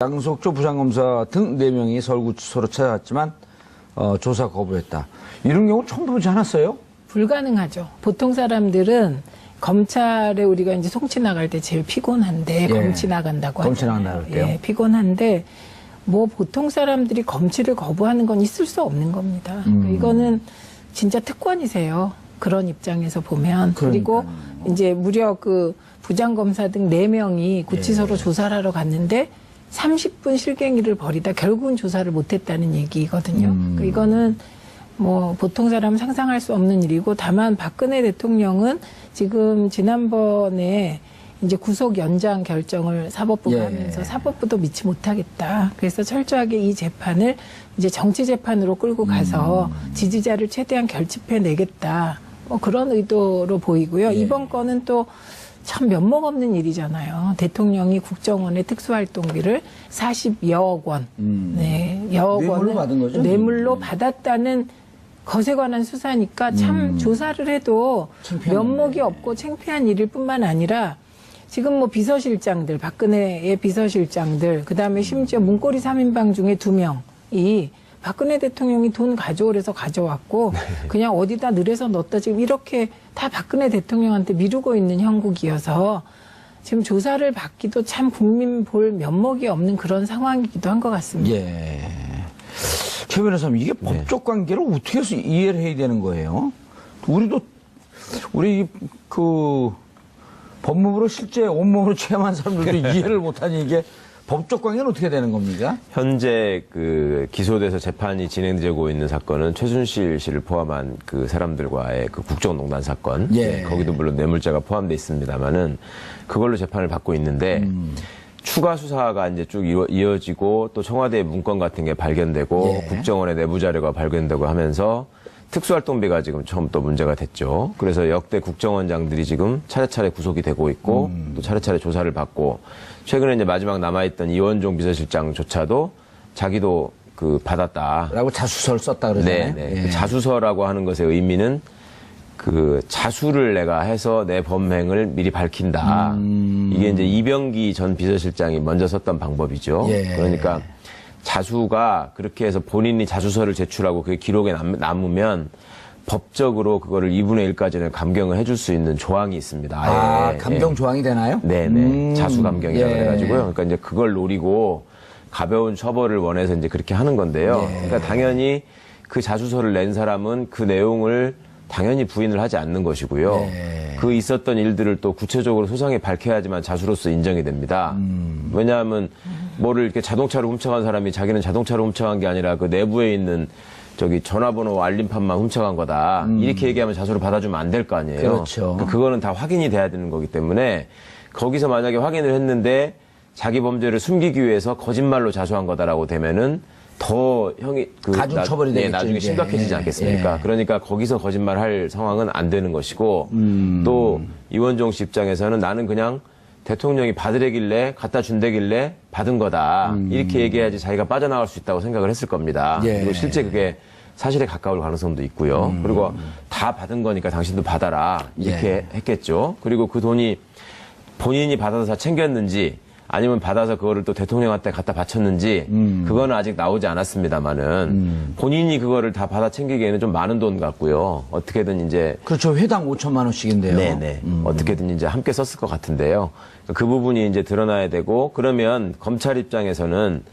양석조 부장검사 등 4명이 서울구치소로 찾아갔지만 조사 거부했다. 이런 경우 처음 보지 않았어요? 불가능하죠. 보통 사람들은 검찰에 우리가 이제 송치 나갈 때 제일 피곤한데, 검치 나간다고 하잖아요. 검치 나간다고 할게요. 예, 피곤한데 뭐 보통 사람들이 검치를 거부하는 건 있을 수 없는 겁니다. 이거는 진짜 특권이세요. 그런 입장에서 보면. 그리고 이제 무려 그 부장검사 등 4명이 구치소로 조사를 하러 갔는데 30분 실갱이를 벌이다 결국은 조사를 못했다는 얘기거든요. 그러니까 이거는 뭐 보통 사람 상상할 수 없는 일이고, 다만 박근혜 대통령은 지금 지난번에 이제 구속 연장 결정을 사법부가 하면서 사법부도 믿지 못하겠다. 그래서 철저하게 이 재판을 이제 정치 재판으로 끌고 가서 지지자를 최대한 결집해 내겠다. 뭐 그런 의도로 보이고요. 이번 건은 또 참 면목 없는 일이잖아요. 대통령이 국정원의 특수활동비를 40여억 원, 여억 뇌물로 원을 받은 거죠? 뇌물로 받았다는 것에 관한 수사니까 참 조사를 해도 면목이 없고 창피한 일일 뿐만 아니라 지금 뭐 비서실장들, 박근혜의 비서실장들, 그 다음에 심지어 문고리 3인방 중에 2명이 박근혜 대통령이 돈 가져오래서 가져왔고 그냥 어디다 늘에서 넣었다 지금 이렇게 다 박근혜 대통령한테 미루고 있는 형국이어서 지금 조사를 받기도 참 국민 볼 면목이 없는 그런 상황이기도 한 것 같습니다. 예. 최 변호사님, 이게 법적 관계를 어떻게 해서 이해를 해야 되는 거예요? 우리 그 법무부로 실제 온몸으로 체험한 사람들도 이해를 못하니 이게 법적 관계는 어떻게 되는 겁니까? 현재 그 기소돼서 재판이 진행되고 있는 사건은 최순실 씨를 포함한 그 사람들과의 그 국정농단 사건, 거기도 물론 뇌물죄가 포함되어 있습니다만은 그걸로 재판을 받고 있는데 추가 수사가 이제 쭉 이어지고 또 청와대의 문건 같은 게 발견되고 국정원의 내부 자료가 발견되고 하면서 특수활동비가 지금 처음 또 문제가 됐죠. 그래서 역대 국정원장들이 지금 차례차례 구속이 되고 있고 또 차례차례 조사를 받고, 최근에 이제 마지막 남아있던 이원종 비서실장조차도 자기도 그 받았다. 라고 자수서를 썼다 그러잖아요. 네. 그 자수서라고 하는 것의 의미는 그 자수를 내가 해서 내 범행을 미리 밝힌다. 이게 이제 이병기 전 비서실장이 먼저 썼던 방법이죠. 그러니까 자수가 그렇게 해서 본인이 자수서를 제출하고 그게 기록에 남으면 법적으로 그거를 2분의 1까지는 감경을 해줄 수 있는 조항이 있습니다. 아예. 감경 조항이 되나요? 네네. 자수 감경이라고 해가지고요. 그러니까 이제 그걸 노리고 가벼운 처벌을 원해서 이제 그렇게 하는 건데요. 그러니까 당연히 그 자수서를 낸 사람은 그 내용을 당연히 부인을 하지 않는 것이고요. 그 있었던 일들을 또 구체적으로 소상히 밝혀야지만 자수로서 인정이 됩니다. 왜냐하면 뭐를 이렇게 자동차로 훔쳐간 사람이 자기는 자동차로 훔쳐간 게 아니라 그 내부에 있는 저기 전화번호 알림판만 훔쳐간 거다. 이렇게 얘기하면 자수를 받아주면 안 될 거 아니에요. 그렇죠. 그거는 다 확인이 돼야 되는 거기 때문에 거기서 만약에 확인을 했는데 자기 범죄를 숨기기 위해서 거짓말로 자수한 거다라고 되면은 더 형이 가중 처벌이 되겠죠. 나중에 심각해지지 않겠습니까? 그러니까 거기서 거짓말할 상황은 안 되는 것이고 또 이원종 씨 입장에서는 나는 그냥 대통령이 받으래길래 갖다 준다길래 받은 거다. 이렇게 얘기해야지 자기가 빠져나갈 수 있다고 생각을 했을 겁니다. 그리고 실제 그게 사실에 가까울 가능성도 있고요. 그리고 다 받은 거니까 당신도 받아라. 이렇게 했겠죠. 그리고 그 돈이 본인이 받아서 다 챙겼는지 아니면 받아서 그거를 또 대통령한테 갖다 바쳤는지 그거는 아직 나오지 않았습니다만은 본인이 그거를 다 받아 챙기기에는 좀 많은 돈 같고요. 어떻게든 이제 그렇죠. 회당 5천만 원씩인데요. 네네. 어떻게든 이제 함께 썼을 것 같은데요. 그 부분이 이제 드러나야 되고, 그러면 검찰 입장에서는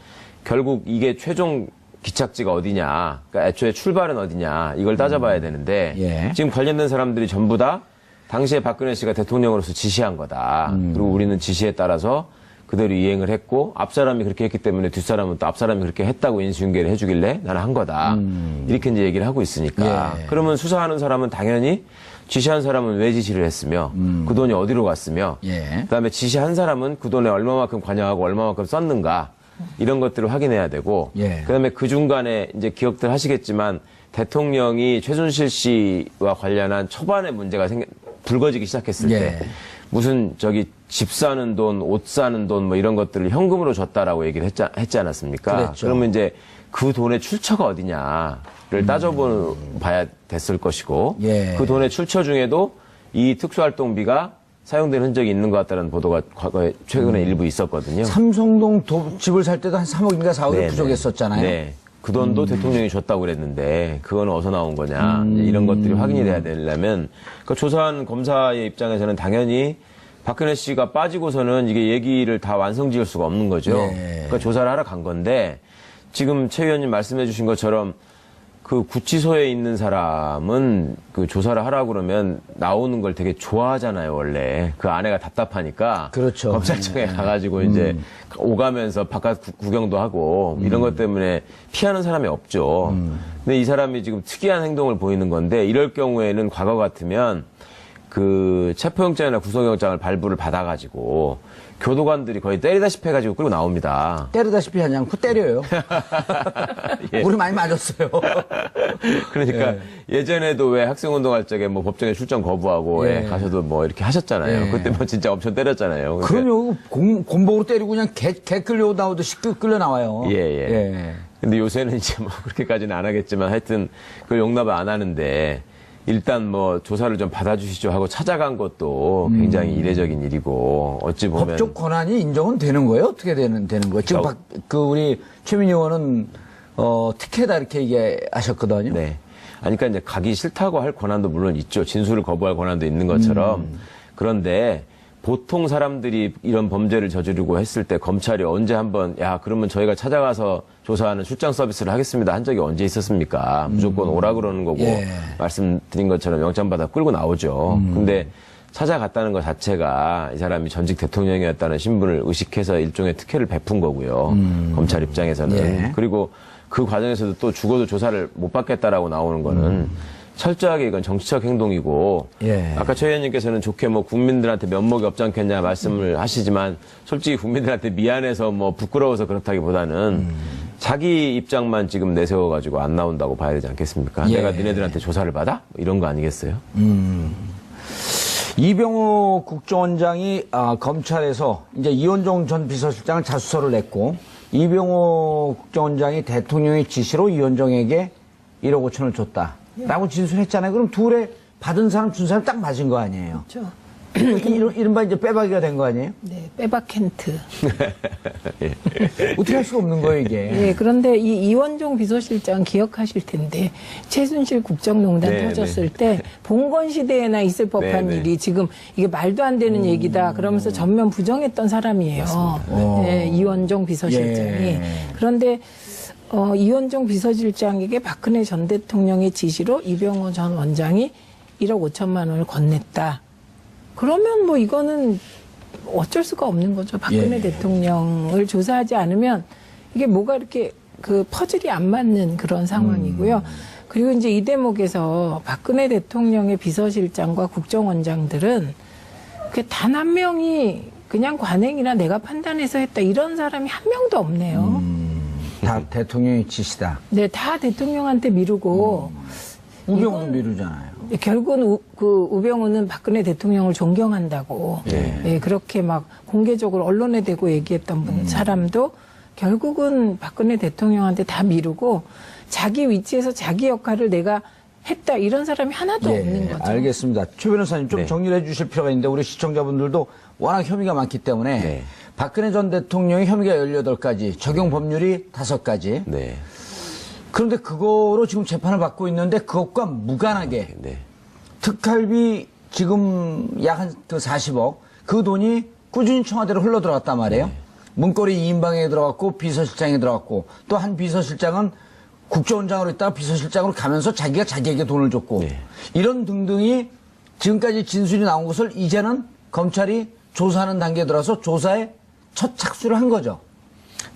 결국 이게 최종 기착지가 어디냐, 그러니까 애초에 출발은 어디냐 이걸 따져봐야 되는데 지금 관련된 사람들이 전부 다 당시에 박근혜 씨가 대통령으로서 지시한 거다. 그리고 우리는 지시에 따라서 그대로 이행을 했고 앞사람이 그렇게 했기 때문에 뒷사람은 또 앞사람이 그렇게 했다고 인수인계를 해주길래 나는 한 거다. 이렇게 이제 얘기를 하고 있으니까 그러면 수사하는 사람은 당연히 지시한 사람은 왜 지시를 했으며 그 돈이 어디로 갔으며 그다음에 지시한 사람은 그 돈에 얼마만큼 관여하고 얼마만큼 썼는가 이런 것들을 확인해야 되고 그다음에 그 중간에 이제 기억들 하시겠지만 대통령이 최순실 씨와 관련한 초반에 문제가 불거지기 시작했을 때 무슨 저기 집 사는 돈, 옷 사는 돈 뭐 이런 것들을 현금으로 줬다라고 얘기를 했지 않았습니까? 그랬죠. 그러면 이제 그 돈의 출처가 어디냐를 따져봐야 됐을 것이고 그 돈의 출처 중에도 이 특수활동비가 사용된 흔적이 있는 것 같다는 보도가 과거에 최근에 일부 있었거든요. 삼성동 집을 살 때도 한 3억인가 4억이 네, 부족했었잖아요. 네. 그 돈도 대통령이 줬다고 그랬는데 그건 어디서 나온 거냐. 이제 이런 것들이 확인이 돼야 되려면 그 조사한 검사의 입장에서는 당연히 박근혜 씨가 빠지고서는 이게 얘기를 다 완성 지을 수가 없는 거죠. 네. 그러니까 조사를 하러 간 건데 지금 최 의원님 말씀해 주신 것처럼 그 구치소에 있는 사람은 그 조사를 하라고 그러면 나오는 걸 되게 좋아하잖아요, 원래. 그 아내가 답답하니까. 그렇죠. 검찰청에 가가지고 이제 오가면서 바깥 구경도 하고 이런 것 때문에 피하는 사람이 없죠. 근데 이 사람이 지금 특이한 행동을 보이는 건데 이럴 경우에는 과거 같으면 그 체포영장이나 구속영장을 발부를 받아가지고 교도관들이 거의 때리다시피 해가지고 끌고 나옵니다. 때리다시피 하지 않고 때려요. 예. 우리 많이 맞았어요. 그러니까 예전에도 왜 학생운동할 적에 뭐 법정에 출정 거부하고 예. 가셔도 뭐 이렇게 하셨잖아요. 예. 그때 뭐 진짜 엄청 때렸잖아요. 근데 그럼요. 곰복으로 때리고 그냥 개 끌려 나오듯이 끌려 나와요. 예. 근데 요새는 이제 뭐 그렇게까지는 안 하겠지만 하여튼 그걸 용납을 안 하는데 일단 뭐 조사를 좀 받아주시죠 하고 찾아간 것도 굉장히 이례적인 일이고 어찌 보면 법적 권한이 인정은 되는 거예요? 어떻게 되는 거예요? 지금 우리 최민희 의원은 특혜다 이렇게 얘기하셨거든요. 네. 아니, 그러니까 이제 가기 싫다고 할 권한도 물론 있죠. 진술을 거부할 권한도 있는 것처럼. 그런데 보통 사람들이 이런 범죄를 저지르고 했을 때 검찰이 언제 한번 야 그러면 저희가 찾아가서 조사하는 출장 서비스를 하겠습니다 한 적이 언제 있었습니까? 무조건 오라 그러는 거고 예. 말씀드린 것처럼 영장 받아 끌고 나오죠. 근데 찾아갔다는 것 자체가 이 사람이 전직 대통령이었다는 신분을 의식해서 일종의 특혜를 베푼 거고요. 검찰 입장에서는. 예. 그리고 그 과정에서도 또 죽어도 조사를 못 받겠다라고 나오는 거는 철저하게 이건 정치적 행동이고 예. 아까 최 의원님께서는 좋게 뭐 국민들한테 면목이 없지 않겠냐 말씀을 하시지만 솔직히 국민들한테 미안해서 뭐 부끄러워서 그렇다기보다는 자기 입장만 지금 내세워가지고 안 나온다고 봐야 되지 않겠습니까? 예. 내가 니네들한테 조사를 받아? 뭐 이런 거 아니겠어요? 이병호 국정원장이 검찰에서 이제 이원종 전 비서실장을 자수서를 냈고 이병호 국정원장이 대통령의 지시로 이원종에게 1억 5천을 줬다라고 진술했잖아요. 그럼 둘에 받은 사람 준 사람 딱 맞은 거 아니에요? 그렇죠. 이른바 이제 빼박이가 된 거 아니에요? 네, 빼박 캔트. 어떻게 할 수가 없는 거예요, 이게. 네, 그런데 이 이원종 비서실장 기억하실 텐데 최순실 국정농단 네, 터졌을 때 봉건 시대에나 있을 법한 네. 일이 지금 이게 말도 안 되는 얘기다 그러면서 전면 부정했던 사람이에요. 네, 이원종 비서실장이. 예. 그런데 이원종 비서실장에게 박근혜 전 대통령의 지시로 이병호 전 원장이 1억 5천만 원을 건넸다. 그러면 뭐 이거는 어쩔 수가 없는 거죠. 박근혜 예. 대통령을 조사하지 않으면 이게 뭐가 이렇게 그 퍼즐이 안 맞는 그런 상황이고요. 그리고 이제 이 대목에서 박근혜 대통령의 비서실장과 국정원장들은 단 한 명이 그냥 관행이나 내가 판단해서 했다 이런 사람이 한 명도 없네요. 다 대통령의 지시다. 네, 다 대통령한테 미루고 우병우도 미루잖아요. 결국은 우병우는 박근혜 대통령을 존경한다고 예, 그렇게 막 공개적으로 언론에 대고 얘기했던 사람도 결국은 박근혜 대통령한테 다 미루고 자기 위치에서 자기 역할을 내가 했다 이런 사람이 하나도 없는 거죠. 알겠습니다. 최 변호사님 좀 네. 정리를 해 주실 필요가 있는데 우리 시청자분들도 워낙 혐의가 많기 때문에 네. 박근혜 전 대통령의 혐의가 18가지, 적용 법률이 5가지. 네. 그런데 그거로 지금 재판을 받고 있는데 그것과 무관하게 네. 특활비 지금 약 한 40억 그 돈이 꾸준히 청와대로 흘러 들어갔단 말이에요. 문고리 2인방에 들어갔고 비서실장에 들어갔고 또 한 비서실장은 국정원장으로 있다가 비서실장으로 가면서 자기가 자기에게 돈을 줬고 네. 이런 등등이 지금까지 진술이 나온 것을 이제는 검찰이 조사하는 단계에 들어서 조사에 첫 착수를 한 거죠.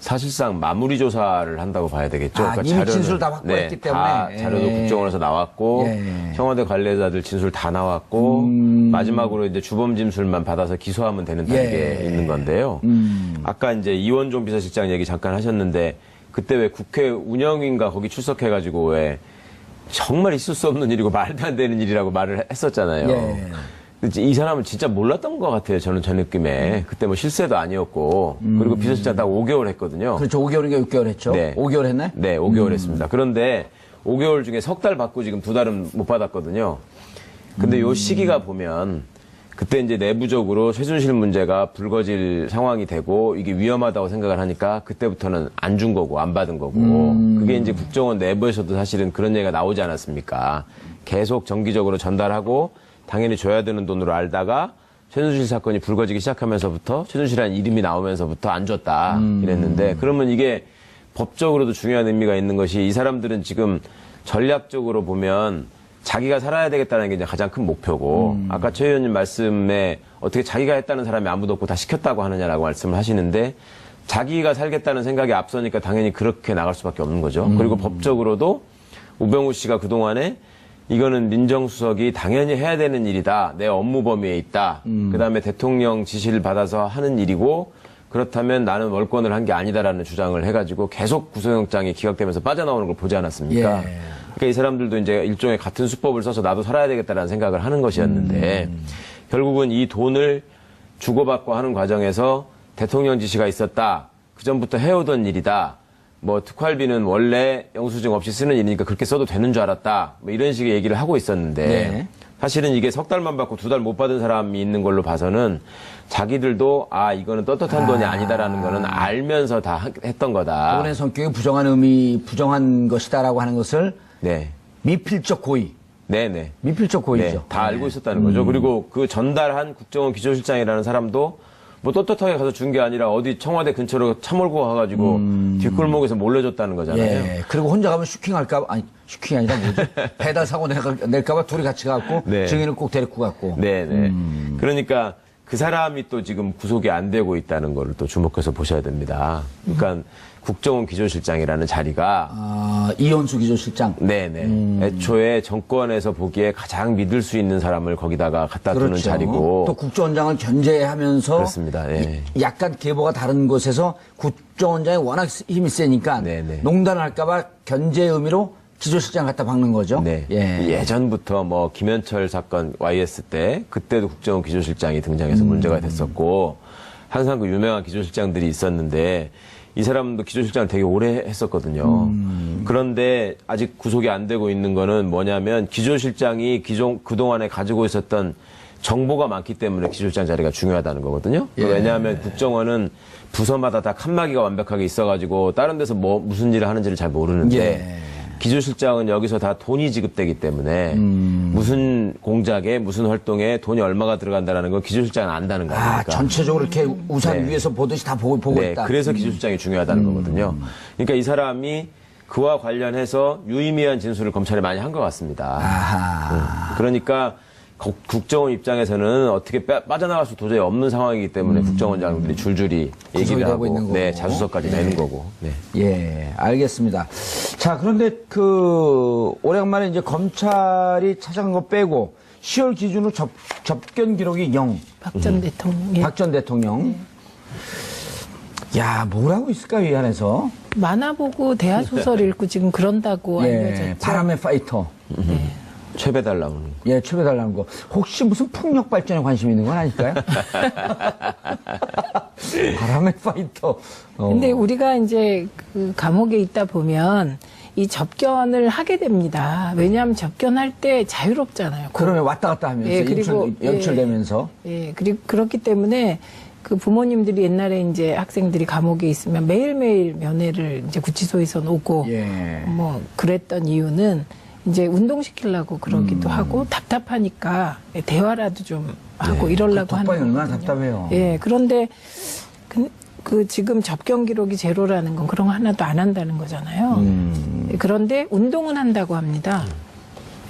사실상 마무리 조사를 한다고 봐야 되겠죠. 이미 진술을 다 확보했기 때문에. 다 자료도 예. 국정원에서 나왔고 예. 청와대 관계자들 진술 다 나왔고 마지막으로 이제 주범 진술만 받아서 기소하면 되는 단계에 있는 건데요. 아까 이제 이원종 비서실장 얘기 잠깐 하셨는데 그때 왜 국회 운영위인가 거기 출석해가지고 왜 정말 있을 수 없는 일이고 말도 안 되는 일이라고 말을 했었잖아요. 예. 근데 이 사람은 진짜 몰랐던 것 같아요. 저는 저 느낌에. 그때 뭐 실세도 아니었고. 그리고 비서실장 딱 5개월 했거든요. 그렇죠. 5개월인가 6개월 했죠. 네. 5개월 했나요? 네, 5개월 했습니다. 그런데 5개월 중에 석 달 받고 지금 2달은 못 받았거든요. 근데 요 시기가 보면 그때 이제 내부적으로 최순실 문제가 불거질 상황이 되고 이게 위험하다고 생각을 하니까 그때부터는 안 준 거고 안 받은 거고 그게 이제 국정원 내부에서도 사실은 그런 얘기가 나오지 않았습니까? 계속 정기적으로 전달하고 당연히 줘야 되는 돈으로 알다가 최순실 사건이 불거지기 시작하면서부터 최순실이라는 이름이 나오면서부터 안 줬다 이랬는데 그러면 이게 법적으로도 중요한 의미가 있는 것이 이 사람들은 지금 전략적으로 보면 자기가 살아야 되겠다는 게 이제 가장 큰 목표고 아까 최 의원님 말씀에 어떻게 자기가 했다는 사람이 아무도 없고 다 시켰다고 하느냐라고 말씀을 하시는데 자기가 살겠다는 생각이 앞서니까 당연히 그렇게 나갈 수밖에 없는 거죠. 그리고 법적으로도 우병우 씨가 그동안에 이거는 민정수석이 당연히 해야 되는 일이다. 내 업무 범위에 있다. 그다음에 대통령 지시를 받아서 하는 일이고 그렇다면 나는 월권을 한 게 아니다라는 주장을 해가지고 계속 구속영장이 기각되면서 빠져나오는 걸 보지 않았습니까? 예. 그러니까 이 사람들도 이제 일종의 같은 수법을 써서 나도 살아야 되겠다라는 생각을 하는 것이었는데 결국은 이 돈을 주고받고 하는 과정에서 대통령 지시가 있었다. 그 전부터 해오던 일이다. 뭐 특활비는 원래 영수증 없이 쓰는 일이니까 그렇게 써도 되는 줄 알았다. 뭐 이런 식의 얘기를 하고 있었는데 네. 사실은 이게 석 달만 받고 2달 못 받은 사람이 있는 걸로 봐서는 자기들도 아 이거는 떳떳한 돈이 아니다라는 거는 알면서 다 했던 거다. 돈의 성격이 부정한 것이다라고 하는 것을 네, 미필적 고의. 네네. 미필적 고의죠. 네, 다 알고 있었다는 거죠. 그리고 그 전달한 국정원 기조실장이라는 사람도 뭐 떳떳하게 가서 준 게 아니라 어디 청와대 근처로 차 몰고 가가지고 뒷골목에서 몰래줬다는 거잖아요. 예. 그리고 혼자 가면 슈킹할까 아니 슈킹이 아니라 뭐지? 배달 사고 낼까봐 둘이 같이 가고 네. 증인을 꼭 데리고 갔고. 네네. 그러니까 그 사람이 또 지금 구속이 안 되고 있다는 거를 또 주목해서 보셔야 됩니다. 그러니까 국정원 기조실장이라는 자리가 이현수 기조실장. 네네. 애초에 정권에서 보기에 가장 믿을 수 있는 사람을 거기다가 갖다 두는 그렇죠. 자리고. 또 국정원장을 견제하면서 그렇습니다. 예. 약간 계보가 다른 곳에서 국정원장이 워낙 힘이 세니까 네네. 농단을 할까봐 견제 의미로 기조실장 갖다 박는 거죠. 네. 예전부터 뭐 김현철 사건 YS 때 그때도 국정원 기조실장이 등장해서 문제가 됐었고 항상 그 유명한 기조실장들이 있었는데 이 사람도 기조실장을 되게 오래 했었거든요. 그런데 아직 구속이 안 되고 있는 거는 뭐냐면 기조실장이 그동안에 가지고 있었던 정보가 많기 때문에 기조실장 자리가 중요하다는 거거든요. 예. 왜냐하면 국정원은 부서마다 다 칸막이가 완벽하게 있어가지고 다른 데서 무슨 일을 하는지를 잘 모르는데 예. 기조실장은 여기서 다 돈이 지급되기 때문에 무슨 공작에 무슨 활동에 돈이 얼마가 들어간다라는 걸 기조실장은 안다는 거 아닙니까? 전체적으로 이렇게 우산 네. 위에서 보듯이 다 보고 네, 있다. 그래서 기조실장이 중요하다는 거거든요. 그러니까 이 사람이 그와 관련해서 유의미한 진술을 검찰에 많이 한 것 같습니다. 아하. 그러니까 국정원 입장에서는 어떻게 빠져나갈 수 도저히 없는 상황이기 때문에 국정원장들이 줄줄이 구속이 얘기를 되고 하고 있는 거고. 네, 자수서까지 내는 거고. 네. 예, 알겠습니다. 자, 그런데 오래간만에 이제 검찰이 찾아간 거 빼고 10월 기준으로 접견 기록이 0. 박 전 대통령. 박 전 대통령. 야, 뭐라고 있을까, 이 안에서? 만화 보고 대하 소설 읽고 지금 그런다고 알려졌죠. 예, 바람의 파이터. 최배달 나오는 거. 예, 최배달라는 거. 혹시 무슨 풍력 발전에 관심 있는 건 아닐까요? 바람의 파이터. 근데 우리가 이제 그 감옥에 있다 보면 이 접견을 하게 됩니다. 왜냐하면 접견할 때 자유롭잖아요. 그러면 왔다 갔다 하면서 예, 그리고 연출되면서. 예, 그리고 그렇기 때문에 그 부모님들이 옛날에 이제 학생들이 감옥에 있으면 매일매일 면회를 이제 구치소에서 오고 예. 뭐 그랬던 이유는 이제 운동시키려고 그러기도 하고 답답하니까 대화라도 좀 하고 이러려고 하는 독방이 얼마나 거거든요. 답답해요. 예, 그런데 그 지금 접견 기록이 제로라는 건 그런 거 하나도 안 한다는 거잖아요. 그런데 운동은 한다고 합니다.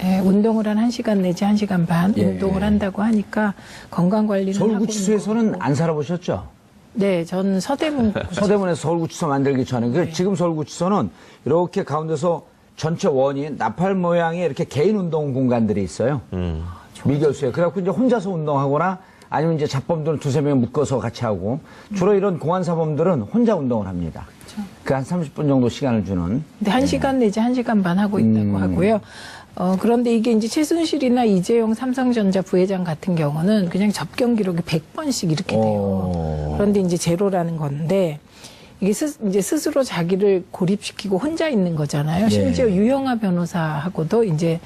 예, 운동을 한 1시간 내지 1시간 반 예. 운동을 한다고 하니까 건강 관리는 서울구치소에서는 안 살아보셨죠? 네, 전 서대문 서대문에서 서울구치소 만들기 전에 지금 서울구치소는 이렇게 가운데서 전체 원이 나팔 모양의 이렇게 개인 운동 공간들이 있어요. 밀결수에. 그래갖고 이제 혼자서 운동하거나 아니면 이제 잡범들은 2-3명 묶어서 같이 하고 주로 이런 공안사범들은 혼자 운동을 합니다. 그 한 30분 정도 시간을 주는. 근데 1시간 내지 1시간 반 하고 있다고 하고요. 그런데 이게 이제 최순실이나 이재용 삼성전자 부회장 같은 경우는 그냥 접견 기록이 100번씩 이렇게 돼요. 그런데 이제 제로라는 건데 이게 이제 스스로 자기를 고립시키고 혼자 있는 거잖아요. 심지어 유영아 변호사하고도 이제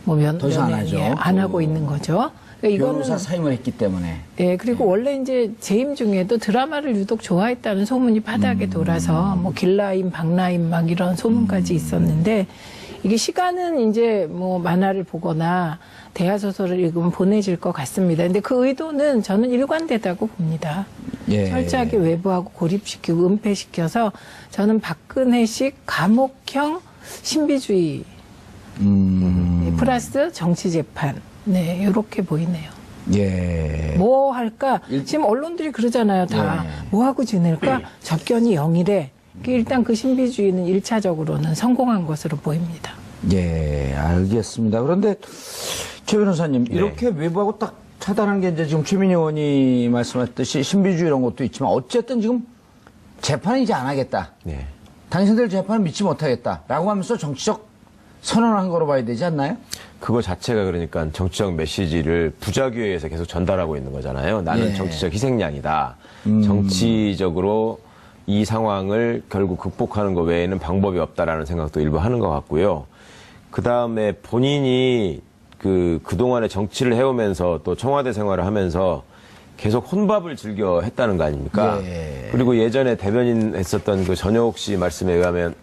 뭐 더 이상 안 하죠. 안 하고 있는 거죠. 그러니까 변호사 사임을 했기 때문에. 예, 그리고 원래 이제 재임 중에도 드라마를 유독 좋아했다는 소문이 바닥에 돌아서 뭐 길라임, 박라임 막 이런 소문까지 있었는데 이게 시간은 이제 뭐 만화를 보거나 대하소설을 읽으면 보내질 것 같습니다. 근데 그 의도는 저는 일관되다고 봅니다. 예. 철저하게 외부하고 고립시키고 은폐시켜서 저는 박근혜식 감옥형 신비주의 플러스 정치재판. 네, 이렇게 보이네요. 예. 뭐 할까? 지금 언론들이 그러잖아요, 다. 뭐 하고 지낼까? 접견이 0이래. 일단 그 신비주의는 1차적으로는 성공한 것으로 보입니다. 예, 알겠습니다. 그런데 최 변호사님, 이렇게 외부하고 딱 차단한 게 이제 지금 최민희 의원이 말씀하셨듯이 신비주의 이런 것도 있지만 어쨌든 지금 재판은 이제 안 하겠다. 네. 당신들 재판은 믿지 못하겠다라고 하면서 정치적 선언한 거로 봐야 되지 않나요? 그거 자체가 그러니까 정치적 메시지를 부작위에서 계속 전달하고 있는 거잖아요. 나는 예. 정치적 희생양이다. 정치적으로 이 상황을 결국 극복하는 것 외에는 방법이 없다라는 생각도 일부 하는 것 같고요. 그 다음에 본인이 그동안에 정치를 해오면서 또 청와대 생활을 하면서 계속 혼밥을 즐겨 했다는 거 아닙니까? 예. 그리고 예전에 대변인 했었던 그 전효옥 씨 말씀에 의하면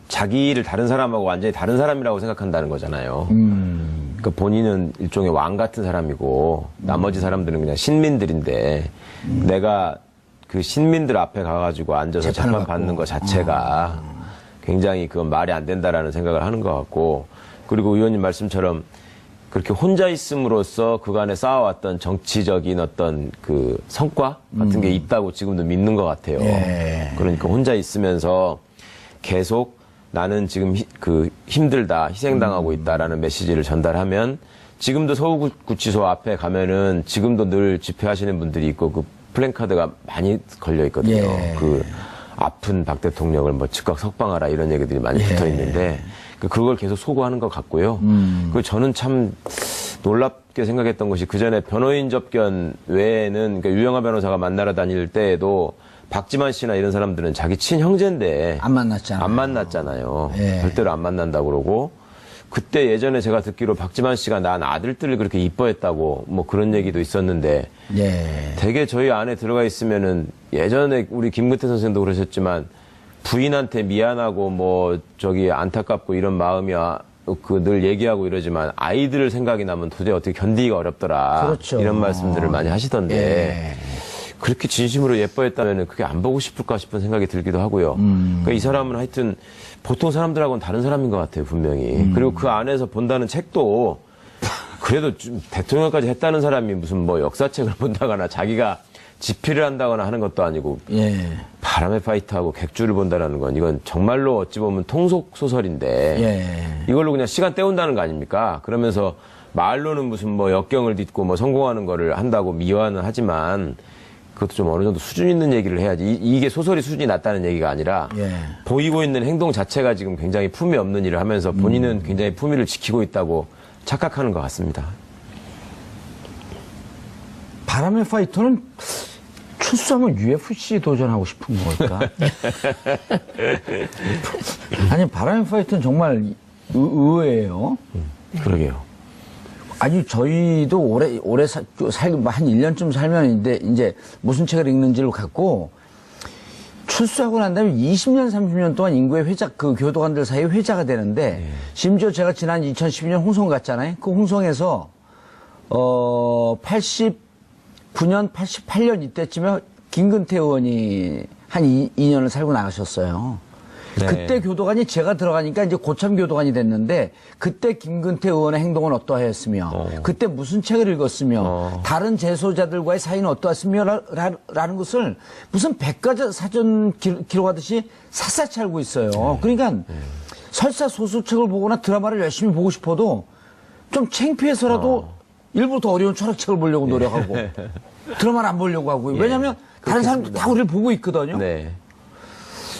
자기를 다른 사람하고 완전히 다른 사람이라고 생각한다는 거잖아요. 그러니까 본인은 일종의 왕 같은 사람이고 나머지 사람들은 그냥 신민들인데 내가 그 신민들 앞에 가가지고 앉아서 재판을 재판 받는 것 자체가 굉장히 그건 말이 안 된다라는 생각을 하는 것 같고 그리고 의원님 말씀처럼 그렇게 혼자 있음으로써 그간에 쌓아왔던 정치적인 어떤 그 성과 같은 게 있다고 지금도 믿는 것 같아요. 예. 그러니까 혼자 있으면서 계속 나는 지금 힘들다, 희생당하고 있다라는 메시지를 전달하면 지금도 서울구치소 앞에 가면은 지금도 늘 집회하시는 분들이 있고 그 플랜카드가 많이 걸려 있거든요. 예. 그 아픈 박 대통령을 뭐 즉각 석방하라 이런 얘기들이 많이 붙어 있는데 그걸 계속 소구하는 것 같고요. 그 저는 참 놀랍게 생각했던 것이 그 전에 변호인 접견 외에는 그러니까 유영하 변호사가 만나러 다닐 때에도 박지만 씨나 이런 사람들은 자기 친형제인데 안 만났잖아요. 안 만났잖아요. 예. 절대로 안 만난다고 그러고 그때 예전에 제가 듣기로 박지만 씨가 낳은 아들들을 그렇게 이뻐했다고 뭐 그런 얘기도 있었는데 예. 되게 저희 안에 들어가 있으면은 예전에 우리 김근태 선생님도 그러셨지만 부인한테 미안하고 뭐 저기 안타깝고 이런 마음이야 늘 얘기하고 이러지만 아이들 생각이 나면 도저히 어떻게 견디기가 어렵더라. 그렇죠. 이런 말씀들을 많이 하시던데 예. 그렇게 진심으로 예뻐했다면 그게 안 보고 싶을까 싶은 생각이 들기도 하고요. 그러니까 이 사람은 하여튼 보통 사람들하고는 다른 사람인 것 같아요, 분명히. 그리고 그 안에서 본다는 책도 그래도 좀 대통령까지 했다는 사람이 무슨 뭐 역사책을 본다거나 자기가 집필을 한다거나 하는 것도 아니고 예. 바람의 파이트하고 객주를 본다는 건 이건 정말로 어찌 보면 통속 소설인데 예. 이걸로 그냥 시간 때운다는 거 아닙니까? 그러면서 말로는 무슨 뭐 역경을 딛고 뭐 성공하는 거를 한다고 미화는 하지만 그것도 좀 어느 정도 수준 있는 얘기를 해야지. 이게 소설이 수준이 낮다는 얘기가 아니라 예. 보이고 있는 행동 자체가 지금 굉장히 품위 없는 일을 하면서 본인은 굉장히 품위를 지키고 있다고 착각하는 것 같습니다. 바람의 파이터는 출소하면 UFC 도전하고 싶은 걸까? 아니, 바람의 파이터는 정말 의외예요. 그러게요. 아니, 저희도 오래 한 1년쯤 살면 이제 무슨 책을 읽는지를 갖고 출소하고 난 다음에 20년, 30년 동안 인구의 그 교도관들 사이에 회자가 되는데 심지어 제가 지난 2012년 홍성 갔잖아요. 그 홍성에서 89년, 88년 이때쯤에 김근태 의원이 한 2년을 살고 나가셨어요. 네. 그때 교도관이 제가 들어가니까 이제 고참 교도관이 됐는데 그때 김근태 의원의 행동은 어떠하였으며 그때 무슨 책을 읽었으며 다른 재소자들과의 사이는 어떠했으며 라는 것을 무슨 백과사전 기록하듯이 샅샅이 알고 있어요. 그러니까 설사 소설책을 보거나 드라마를 열심히 보고 싶어도 좀 창피해서라도 일부러 더 어려운 철학책을 보려고 노력하고 드라마를 안 보려고 하고 왜냐하면 다른 사람들 다 우리를 보고 있거든요. 네.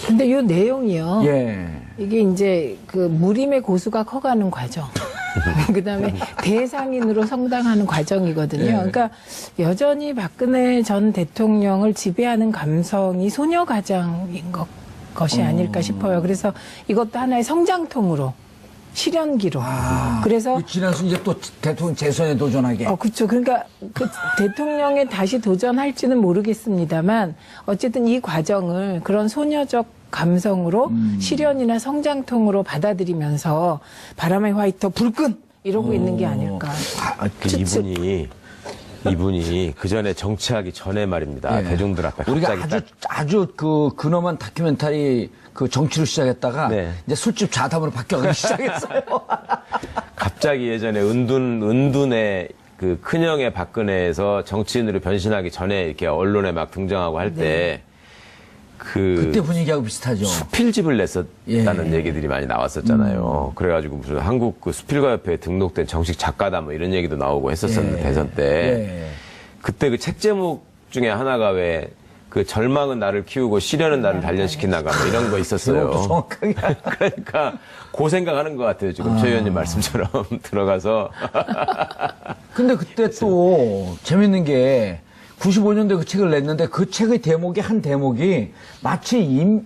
근데 이 내용이요. 예. 이게 이제 그 무림의 고수가 커가는 과정. 그 다음에 대상인으로 성장하는 과정이거든요. 그러니까 여전히 박근혜 전 대통령을 지배하는 감성이 소녀 가장인 것이 아닐까 싶어요. 그래서 이것도 하나의 성장통으로 실현기로. 그래서 지나서 이제 또 대통령 재선에 도전하게. 그렇죠. 그러니까 그 대통령에 다시 도전할지는 모르겠습니다만 어쨌든 이 과정을 그런 소녀적 감성으로 실현이나 성장통으로 받아들이면서 바람의 화이터 불끈 이러고 있는 게 아닐까. 이분이 그 전에 정치하기 전에 말입니다. 대중들 앞에 우리가 갑자기 아주 그 근엄한 다큐멘터리 그 정치로 시작했다가 네. 이제 술집 좌담으로 바뀌어가기 시작했어요. 갑자기 예전에 은둔의 그 큰형의 박근혜에서 정치인으로 변신하기 전에 이렇게 언론에 막 등장하고 할 때 그때 분위기하고 비슷하죠. 수필집을 냈었다는 얘기들이 많이 나왔었잖아요. 그래가지고 무슨 한국 그 수필가협회에 등록된 정식 작가다 뭐 이런 얘기도 나오고 했었었는데 대선 때 그때 그 책 제목 중에 하나가 왜 그 절망은 나를 키우고 시련은 나를 단련시키나가 뭐 이런 거 있었어요. 정확하게. 그러니까 그 생각하는 것 같아요. 지금 최 의원님 말씀처럼 들어가서. 근데 그때 또 재밌는 게 95년도에 그 책을 냈는데 그 책의 대목이 한 대목이 마치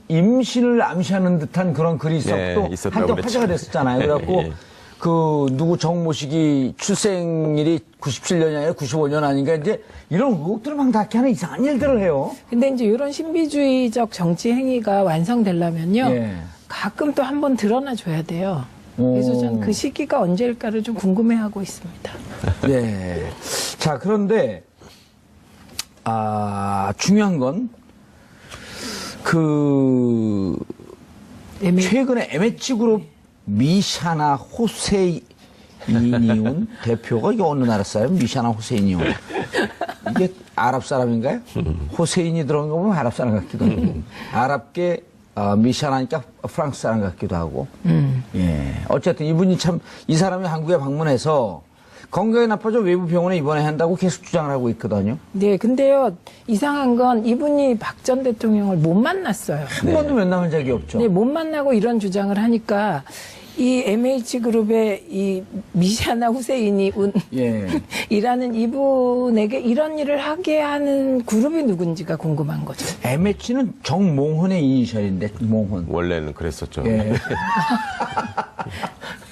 임신을 암시하는 듯한 그런 글이 또 있었다고 한때 그랬죠. 화제가 됐었잖아요. 그래갖고 예. 그 누구 정모식이 출생일이 97년이 아니라 95년 아닌가 이제 이런 의혹들을 막 낳게 하는 이상한 일들을 해요. 근데 이제 이런 신비주의적 정치 행위가 완성되려면요. 가끔 또 한 번 드러나 줘야 돼요. 그래서 전 그 시기가 언제일까를 좀 궁금해하고 있습니다. 네. 자, 그런데 중요한 건 최근에 MH 그룹 미샤나 호세이니운 대표가 이게 어느 나라 사람? 미샤나 호세이니운. 이게 아랍 사람인가요? 호세인이 들어간 거 보면 아랍 사람 같기도 하고. 아랍계 미샤나니까 프랑스 사람 같기도 하고. 예. 어쨌든 이분이 참 이 사람이 한국에 방문해서 건강이 나빠져 외부 병원에 입원해야 한다고 계속 주장을 하고 있거든요. 네, 근데요, 이상한 건 이분이 박 전 대통령을 못 만났어요. 한 번도 만나본 적이 없죠. 네, 못 만나고 이런 주장을 하니까 이 MH그룹의 이 미샤나 후세인이 이라는 이분에게 이런 일을 하게 하는 그룹이 누군지가 궁금한 거죠. MH는 정몽헌의 이니셜인데, 몽헌. 원래는 그랬었죠. 예.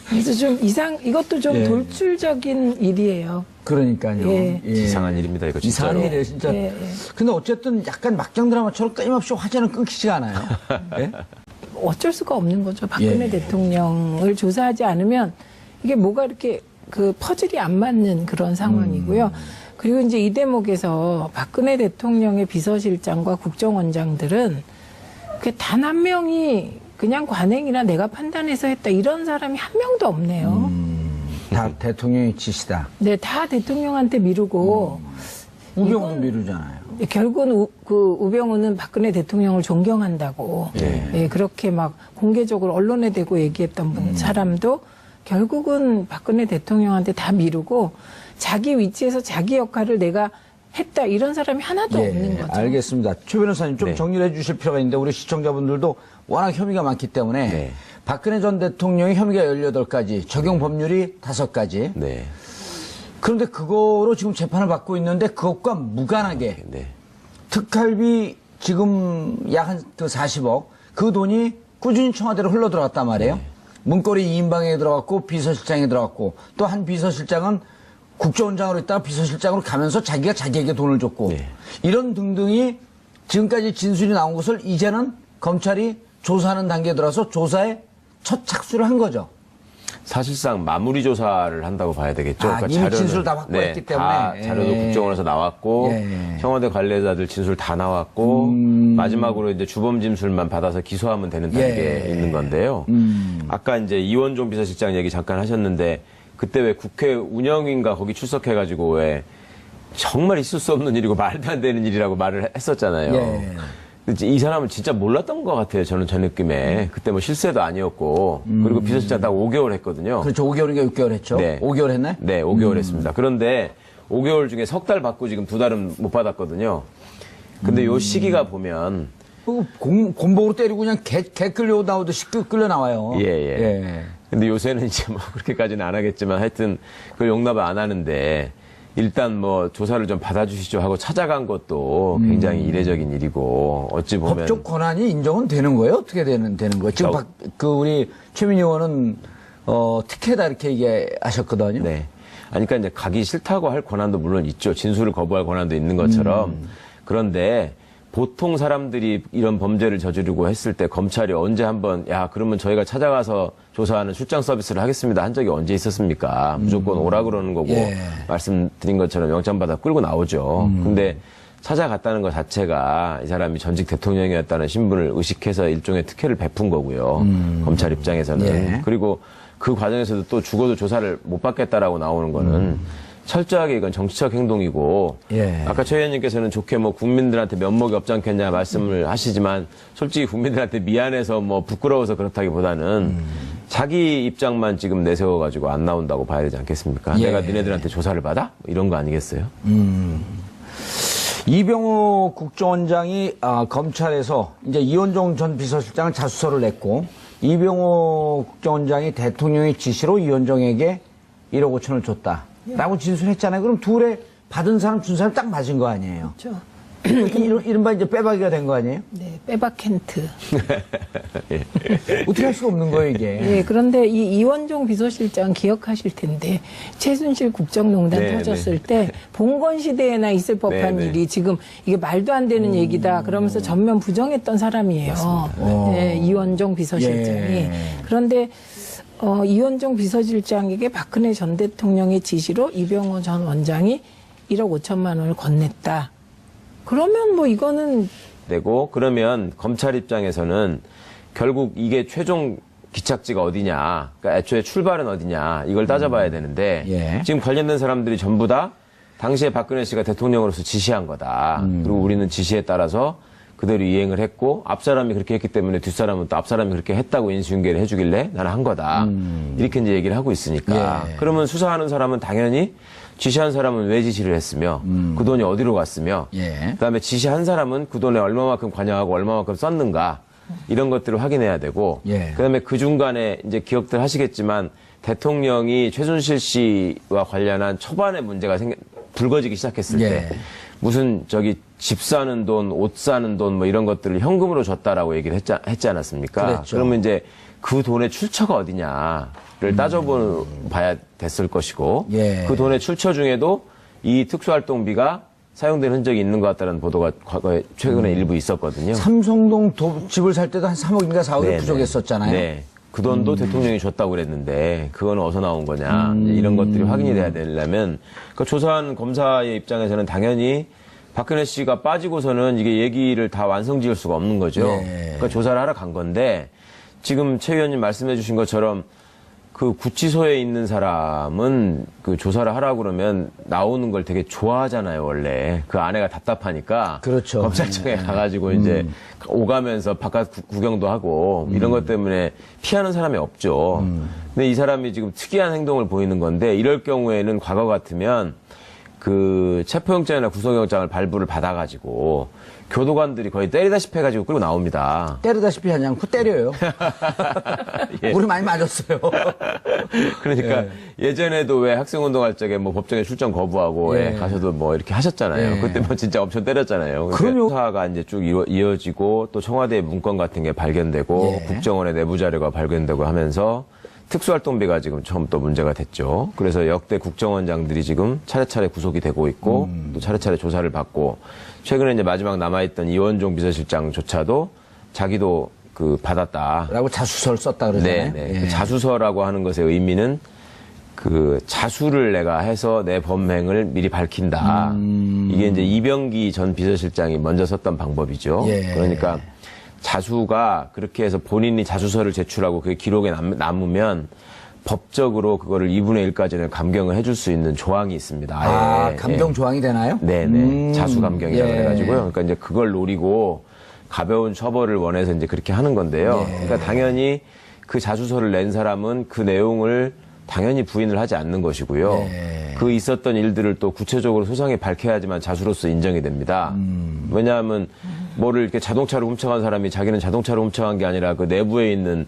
그래서 좀 이것도 좀 돌출적인 일이에요. 그러니까요. 예. 이상한 일입니다, 이거 진짜로. 이상한 일이에요, 진짜. 예. 근데 어쨌든 약간 막장 드라마처럼 끊임없이 화제는 끊기지가 않아요. 예? 어쩔 수가 없는 거죠. 박근혜 예. 대통령을 조사하지 않으면 이게 뭐가 이렇게 그 퍼즐이 안 맞는 그런 상황이고요. 그리고 이제 이 대목에서 박근혜 대통령의 비서실장과 국정원장들은 단 한 명이 그냥 관행이나 내가 판단해서 했다 이런 사람이 한 명도 없네요. 다 대통령의 지시다. 네, 다 대통령한테 미루고 우병우도 미루잖아요. 결국은 우병우는 박근혜 대통령을 존경한다고 예, 그렇게 막 공개적으로 언론에 대고 얘기했던 사람도 결국은 박근혜 대통령한테 다 미루고 자기 위치에서 자기 역할을 내가 했다 이런 사람이 하나도 없는 거죠. 알겠습니다. 최 변호사님 좀 정리를 해 주실 필요가 있는데 우리 시청자분들도 워낙 혐의가 많기 때문에 박근혜 전 대통령의 혐의가 18가지, 적용 법률이 5가지. 네. 그런데 그거로 지금 재판을 받고 있는데 그것과 무관하게 특활비 지금 약 한 40억 그 돈이 꾸준히 청와대로 흘러 들어갔단 말이에요. 문고리 2인방에 들어갔고 비서실장에 들어갔고 또 한 비서실장은 국정원장으로 있다가 비서실장으로 가면서 자기가 자기에게 돈을 줬고 이런 등등이 지금까지 진술이 나온 것을 이제는 검찰이 조사하는 단계에 들어서 조사에 첫 착수를 한 거죠. 사실상 마무리 조사를 한다고 봐야 되겠죠. 이미 진술을 다 확보했기 때문에. 다 자료도 국정원에서 나왔고 청와대 관계자들 진술 다 나왔고 마지막으로 이제 주범 진술만 받아서 기소하면 되는 단계에 있는 건데요. 아까 이제 이원종 비서실장 얘기 잠깐 하셨는데 그때 왜 국회 운영위인가 거기 출석해가지고 왜 정말 있을 수 없는 일이고 말도 안 되는 일이라고 말을 했었잖아요. 이 사람은 진짜 몰랐던 것 같아요. 저는 제 느낌에. 그때 뭐 실세도 아니었고. 그리고 비서실장 딱 5개월 했거든요. 그렇죠. 5개월인가 6개월 했죠. 네. 5개월 했나요? 네, 5개월 했습니다. 그런데 5개월 중에 석 달 받고 지금 2달은 못 받았거든요. 근데 요 시기가 보면. 곤봉으로 때리고 그냥 개 끌려 나오듯이 끌려 나와요. 예. 근데 요새는 이제 뭐 그렇게까지는 안 하겠지만 하여튼 그걸 용납을 안 하는데 일단 뭐 조사를 좀 받아주시죠 하고 찾아간 것도 굉장히 이례적인 일이고 어찌 보면 법적 권한이 인정은 되는 거예요? 어떻게 되는 거예요? 지금 우리 최민희 의원은 특혜다 이렇게 얘기하셨거든요. 네. 아니, 그러니까 이제 가기 싫다고 할 권한도 물론 있죠. 진술을 거부할 권한도 있는 것처럼. 그런데 보통 사람들이 이런 범죄를 저지르고 했을 때 검찰이 언제 한번 야 그러면 저희가 찾아가서 조사하는 출장 서비스를 하겠습니다 한 적이 언제 있었습니까? 무조건 오라 그러는 거고 예. 말씀드린 것처럼 영장 받아 끌고 나오죠. 근데 찾아갔다는 것 자체가 이 사람이 전직 대통령이었다는 신분을 의식해서 일종의 특혜를 베푼 거고요. 검찰 입장에서는. 예. 그리고 그 과정에서도 또 죽어도 조사를 못 받겠다라고 나오는 거는 철저하게 이건 정치적 행동이고 예. 아까 최 의원님께서는 좋게 뭐 국민들한테 면목이 없지 않겠냐 말씀을 하시지만 솔직히 국민들한테 미안해서 뭐 부끄러워서 그렇다기보다는 자기 입장만 지금 내세워가지고 안 나온다고 봐야 되지 않겠습니까? 예. 내가 니네들한테 조사를 받아? 뭐 이런 거 아니겠어요? 이병호 국정원장이 검찰에서 이제 이원종 전 비서실장을 자수서를 냈고 이병호 국정원장이 대통령의 지시로 이원종에게 1억 5천을 줬다라고 진술했잖아요. 그럼 둘에 받은 사람 준 사람 딱 맞은 거 아니에요? 그렇죠. 이른바 이제 빼박이가 된 거 아니에요? 네, 빼박 캔트. 어떻게 할 수가 없는 거예요, 이게. 네, 그런데 이 이원종 비서실장 기억하실 텐데 최순실 국정농단 네, 터졌을 때 봉건 시대에나 있을 법한 네, 네. 일이 지금 이게 말도 안 되는 얘기다 그러면서 전면 부정했던 사람이에요. 네, 이원종 비서실장이. 예. 그런데 이원종 비서실장에게 박근혜 전 대통령의 지시로 이병호 전 원장이 1억 5천만 원을 건넸다. 그러면 뭐 이거는 되고 그러면 검찰 입장에서는 결국 이게 최종 기착지가 어디냐, 그러니까 애초에 출발은 어디냐 이걸 따져봐야 되는데 예. 지금 관련된 사람들이 전부 다 당시에 박근혜 씨가 대통령으로서 지시한 거다. 그리고 우리는 지시에 따라서 그대로 이행을 했고 앞사람이 그렇게 했기 때문에 뒷사람은 또 앞사람이 그렇게 했다고 인수인계를 해주길래 나는 한 거다. 이렇게 이제 얘기를 하고 있으니까 예. 그러면 수사하는 사람은 당연히 지시한 사람은 왜 지시를 했으며 그 돈이 어디로 갔으며 예. 그다음에 지시한 사람은 그 돈에 얼마만큼 관여하고 얼마만큼 썼는가 이런 것들을 확인해야 되고 예. 그다음에 그 중간에 이제 기억들 하시겠지만 대통령이 최순실 씨와 관련한 초반에 문제가 불거지기 시작했을 예. 때 무슨 집 사는 돈, 옷 사는 돈 뭐 이런 것들을 현금으로 줬다라고 얘기를 했지 않았습니까? 그랬죠. 그러면 이제 그 돈의 출처가 어디냐를 따져봐야 됐을 것이고 예. 그 돈의 출처 중에도 이 특수활동비가 사용된 흔적이 있는 것 같다는 보도가 과거에 최근에 일부 있었거든요. 삼성동 집을 살 때도 한 3억인가 4억이 네, 부족했었잖아요. 네. 그 돈도 대통령이 줬다고 그랬는데 그거는 어디서 나온 거냐 이제 이런 것들이 확인이 돼야 되려면 그 조사한 검사의 입장에서는 당연히 박근혜 씨가 빠지고서는 이게 얘기를 다 완성지을 수가 없는 거죠. 네. 그러니까 조사를 하러 간 건데 지금 최 의원님 말씀해 주신 것처럼 그 구치소에 있는 사람은 그 조사를 하라고 그러면 나오는 걸 되게 좋아하잖아요, 원래. 그 아내가 답답하니까. 그렇죠. 검찰청에 가가지고 이제 오가면서 바깥 구경도 하고 이런 것 때문에 피하는 사람이 없죠. 근데 이 사람이 지금 특이한 행동을 보이는 건데 이럴 경우에는 과거 같으면 그 체포영장이나 구속영장을 발부를 받아가지고 교도관들이 거의 때리다시피 해가지고 끌고 나옵니다. 때리다시피 하지 않고 때려요. 예. 우리 많이 맞았어요. 그러니까 예전에도 왜 학생운동할 적에 뭐 법정에 출정 거부하고 예. 가셔도 뭐 이렇게 하셨잖아요. 예. 그때 뭐 진짜 엄청 때렸잖아요. 그럼요. 수사가 이제 쭉 이어지고 또 청와대의 문건 같은 게 발견되고 예. 국정원의 내부 자료가 발견되고 하면서 특수활동비가 지금 처음 또 문제가 됐죠. 그래서 역대 국정원장들이 지금 차례차례 구속이 되고 있고 또 차례차례 조사를 받고 최근에 이제 마지막 남아있던 이원종 비서실장조차도 자기도 그 받았다. 라고 자수서를 썼다 그러잖아요. 네. 예. 그 자수서라고 하는 것의 의미는 그 자수를 내가 해서 내 범행을 미리 밝힌다. 이게 이제 이병기 전 비서실장이 먼저 썼던 방법이죠. 예. 그러니까 자수가 그렇게 해서 본인이 자수서를 제출하고 그게 기록에 남으면 법적으로 그거를 2분의 1까지는 감경을 해줄 수 있는 조항이 있습니다. 아예. 감경 조항이 되나요? 네네. 자수 감경이라고 예. 그래가지고요. 그러니까 이제 그걸 노리고 가벼운 처벌을 원해서 이제 그렇게 하는 건데요. 예. 그러니까 당연히 그 자수서를 낸 사람은 그 내용을 당연히 부인을 하지 않는 것이고요. 예. 그 있었던 일들을 또 구체적으로 소상히 밝혀야지만 자수로서 인정이 됩니다. 왜냐하면 뭐를 이렇게 자동차로 훔쳐간 사람이 자기는 자동차로 훔쳐간 게 아니라 그 내부에 있는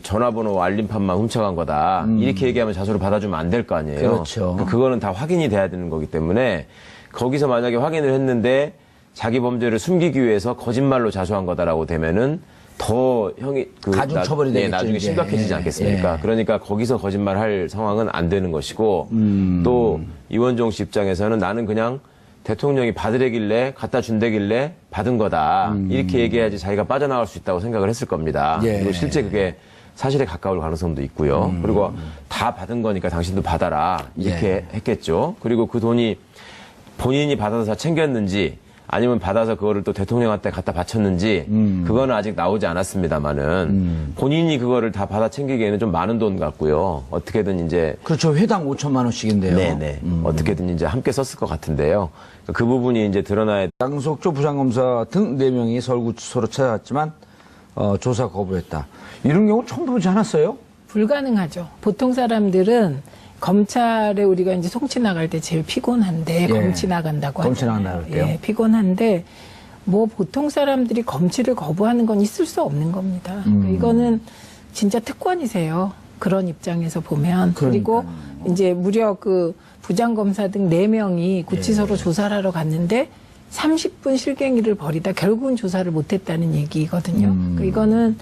전화번호 알림판만 훔쳐간 거다. 이렇게 얘기하면 자수를 받아주면 안 될 거 아니에요. 그렇죠. 그거는 다 확인이 돼야 되는 거기 때문에 거기서 만약에 확인을 했는데 자기 범죄를 숨기기 위해서 거짓말로 자수한 거다라고 되면은 더 형이 가중 처벌이 되겠죠, 나중에 이제. 심각해지지 않겠습니까? 예. 그러니까 거기서 거짓말할 상황은 안 되는 것이고 또 이원종 씨 입장에서는 나는 그냥 대통령이 받으래길래 갖다 준다길래 받은 거다 이렇게 얘기해야지 자기가 빠져나갈 수 있다고 생각을 했을 겁니다. 예. 그리고 실제 그게 사실에 가까울 가능성도 있고요. 그리고 다 받은 거니까 당신도 받아라 이렇게 했겠죠. 그리고 그 돈이 본인이 받아서 다 챙겼는지 아니면 받아서 그거를 또 대통령한테 갖다 바쳤는지 그거는 아직 나오지 않았습니다만은 본인이 그거를 다 받아 챙기기에는 좀 많은 돈 같고요. 어떻게든 이제 그렇죠. 회당 5천만 원씩인데요. 네네 어떻게든 이제 함께 썼을 것 같은데요. 그 부분이 이제 드러나야 양석조 부장검사 등 4명이 서울구치소로 찾아왔지만 조사 거부했다. 이런 경우 처음 보지 않았어요? 불가능하죠. 보통 사람들은 검찰에 우리가 이제 송치 나갈 때 제일 피곤한데 예. 검치 나간다고 검치 하잖아요. 나갈 때요? 예, 피곤한데 뭐 보통 사람들이 검치를 거부하는 건 있을 수 없는 겁니다. 그러니까 이거는 진짜 특권이세요. 그런 입장에서 보면. 그리고 이제 무려 그 부장검사 등 4명이 구치소로 조사를 하러 갔는데 30분 실갱이를 벌이다 결국은 조사를 못했다는 얘기거든요. 그러니까 이거는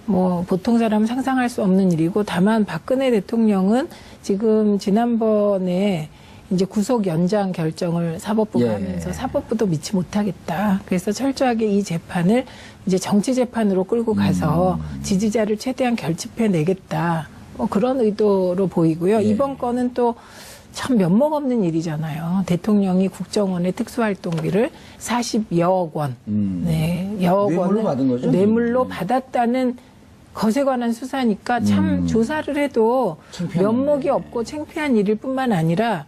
뭐 보통 사람은 상상할 수 없는 일이고 다만 박근혜 대통령은 지금 지난번에 이제 구속 연장 결정을 사법부가 예. 하면서 사법부도 믿지 못하겠다. 그래서 철저하게 이 재판을 이제 정치 재판으로 끌고 가서 지지자를 최대한 결집해 내겠다. 뭐 그런 의도로 보이고요. 이번 건은 또 참 면목 없는 일이잖아요. 대통령이 국정원의 특수활동비를 40여억 원, 네, 여억 뇌물로 원을 받은 거죠? 뇌물로 받았다는 것에 관한 수사니까 참 조사를 해도 창피한 면목이 건데. 없고 창피한 일일 뿐만 아니라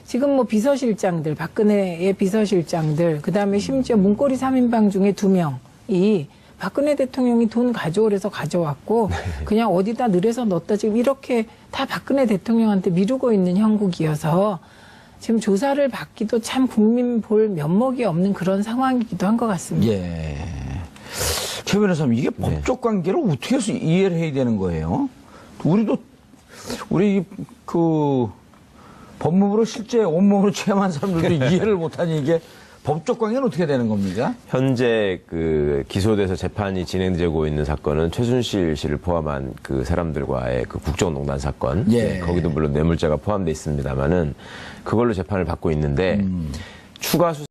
지금 뭐 비서실장들, 박근혜의 비서실장들, 그 다음에 심지어 문고리 3인방 중에 2명이 박근혜 대통령이 돈 가져오래서 가져왔고 그냥 어디다 늘에서 넣었다 지금 이렇게 다 박근혜 대통령한테 미루고 있는 형국이어서 지금 조사를 받기도 참 국민 볼 면목이 없는 그런 상황이기도 한 것 같습니다. 예. 최 변호사님, 이게 법적 관계를 어떻게 해서 이해를 해야 되는 거예요? 우리 그 법무부로 실제 온몸으로 체험한 사람들도 이해를 못하니 이게 법적 관계는 어떻게 되는 겁니까? 현재 그 기소돼서 재판이 진행되고 있는 사건은 최순실 씨를 포함한 그 사람들과의 그 국정농단 사건, 예. 거기도 물론 뇌물죄가 포함되어 있습니다만은 그걸로 재판을 받고 있는데 추가 수사